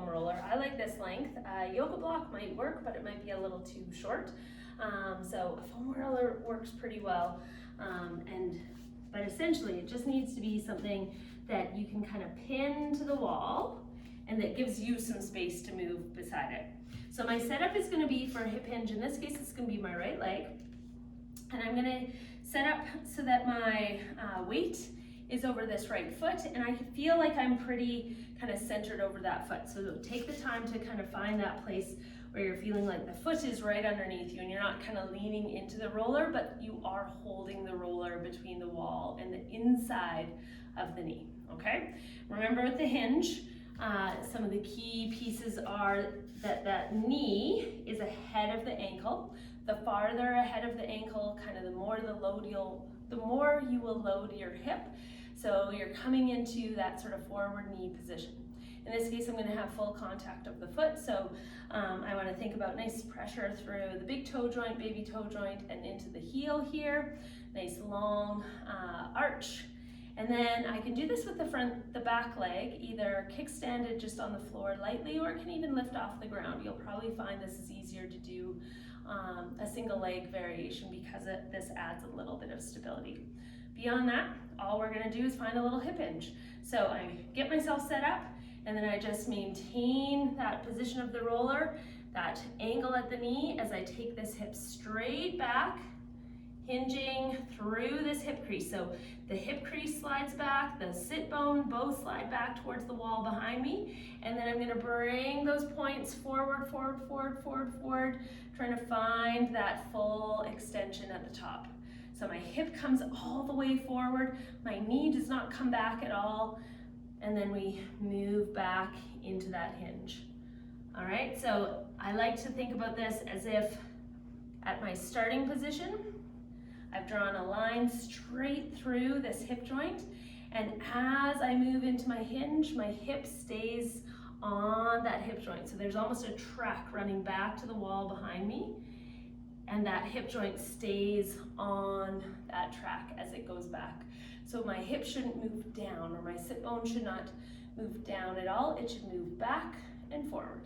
roller. I like this length. Yoga block might work, but it might be a little too short. So a foam roller works pretty well. But essentially it just needs to be something that you can kind of pin to the wall and that gives you some space to move beside it. So my setup is going to be for a hip hinge. In this case, it's going to be my right leg. And I'm going to set up so that my weight is over this right foot, and I feel like I'm pretty kind of centered over that foot. So take the time to kind of find that place where you're feeling like the foot is right underneath you and you're not kind of leaning into the roller, but you are holding the roller between the wall and the inside of the knee, okay? Remember with the hinge, some of the key pieces are that that knee is ahead of the ankle. The farther ahead of the ankle, kind of the more you will load your hip. So you're coming into that sort of forward knee position. In this case, I'm going to have full contact of the foot, so I want to think about nice pressure through the big toe joint, baby toe joint, and into the heel here. Nice long arch. And then I can do this with the back leg, either kickstanded just on the floor lightly, or it can even lift off the ground. You'll probably find this is easier to do a single leg variation because this adds a little bit of stability. Beyond that, all we're going to do is find a little hip hinge. So I get myself set up, and then I just maintain that position of the roller, that angle at the knee as I take this hip straight back, hinging through this hip crease. So the hip crease slides back, the sit bone both slide back towards the wall behind me, and then I'm going to bring those points forward, forward, forward, forward, forward, trying to find that full extension at the top. So my hip comes all the way forward, my knee does not come back at all, and then we move back into that hinge. All right, so I like to think about this as if at my starting position, I've drawn a line straight through this hip joint, and as I move into my hinge, my hip stays on that hip joint. So there's almost a track running back to the wall behind me, and that hip joint stays on that track as it goes back. So my hip shouldn't move down, or my sit bone should not move down at all. It should move back and forward.